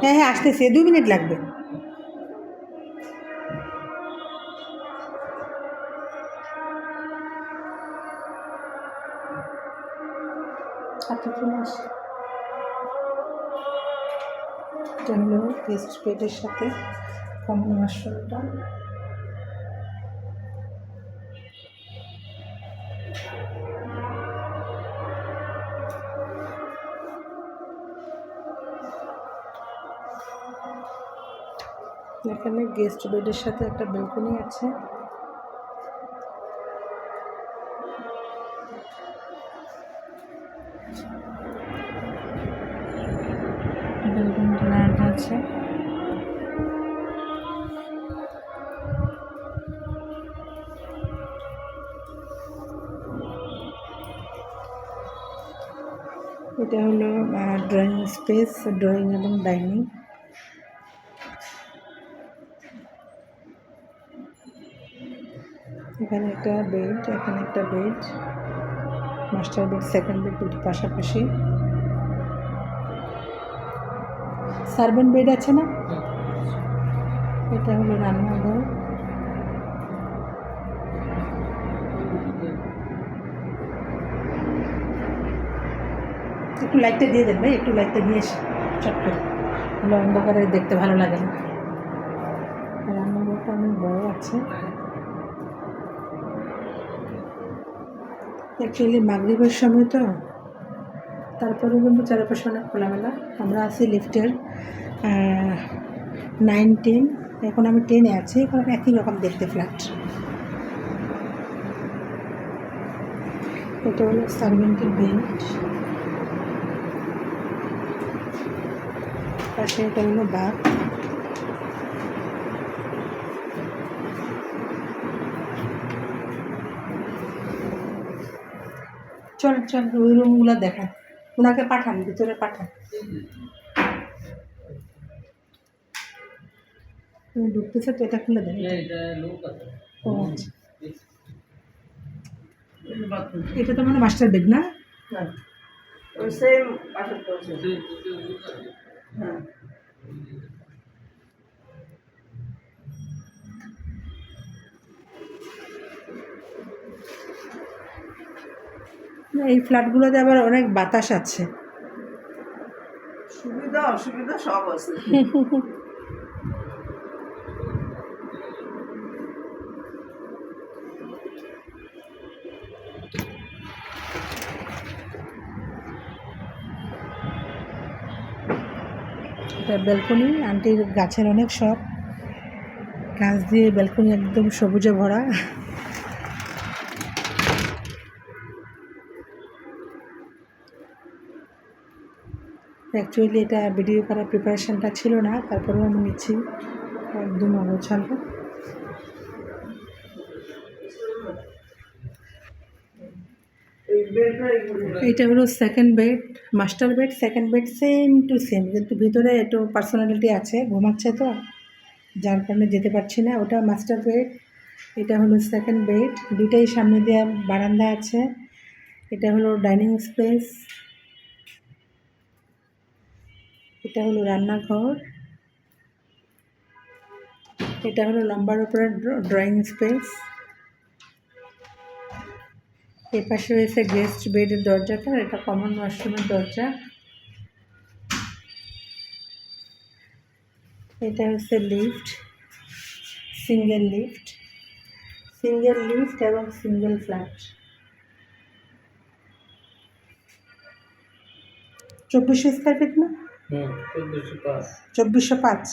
হ্যাঁ হ্যাঁ আসতেছে, 2 মিনিট লাগবে। আচ্ছা চলে আসে। এটা হলো গেস্ট বেডের সাথে কমন ওয়াশরুমটা। এখানে গেস্ট বেডের সাথে একটা ব্যালকনি আছে। ব্যালকনিটা লার্জ আছে। এটা হলো ড্রয়িং স্পেস, ড্রয়িং এবং ডাইনিং। এখানে একটা বেড, এখানে একটা bed, master bed, second bed দুটি পাশাপাশি। সার্ভেন্ট বেড আছে না? এটা হলো রান্নাঘর। একটু লাইটটা দিয়ে দেন ভাই, একটু লাইটটা দিয়ে এসে চট করে, হলো অন্ধকারে দেখতে ভালো লাগে না। রান্নাঘরটা অনেক বড় আছে। অ্যাকচুয়ালি মাগরিবের সময় তো, তারপরেও কিন্তু চারপাশে অনেক খোলামেলা। আমরা আছি লিফটের 9, 10, এখন আমি 10-এ আছি। এখন একই রকম দেখতে ফ্ল্যাট। এটা হলো সার্ভেন্টের বেড, পাশে এটা হলো বাথ। চল চল ওই রুমগুলো দেখা, ওনাকে পাঠান, ভিতরে পাঠান। তুমি ঢুকতেছে তো, এটা খুলে দেন। ও আচ্ছা, এটা তো মানে মাস্টার বেড না? সেম হ্যাঁ। এই ফ্ল্যাটগুলোতে আবার অনেক বাতাস আছে। সুবিধা অসুবিধা সব আছে। এটা ব্যালকনি, আন্টির গাছের অনেক শখ, গাছ দিয়ে ব্যালকনি একদম সবুজে ভরা। অ্যাকচুয়ালি এটা ভিডিও করার প্রিপারেশনটা ছিল না, তারপরেও আমি নিচ্ছি, একদম অগোছালো। এইটা হলো second bed, master bed, second bed same to same, কিন্তু ভিতরে একটু পার্সোনালিটি আছে, ঘুমাচ্ছে তো যার কারণে যেতে পারছি না। ওটা মাস্টার বেড, এটা হলো সেকেন্ড বেড, দুইটাই সামনে দিয়ে বারান্দা আছে। এটা হলো ডাইনিং স্পেস, এটা হলো রান্নাঘর, এটা হলো লম্বার উপরে ড্রয়িং স্পেস। এই পাশে রয়েছে গেস্ট বেডের দরজাটা, এটা কমন ওয়াশরুমের দরজা। এটা হচ্ছে lift, single lift, single lift এবং সিঙ্গেল ফ্ল্যাট। 2400 স্কোয়ার ফিট না? 2405।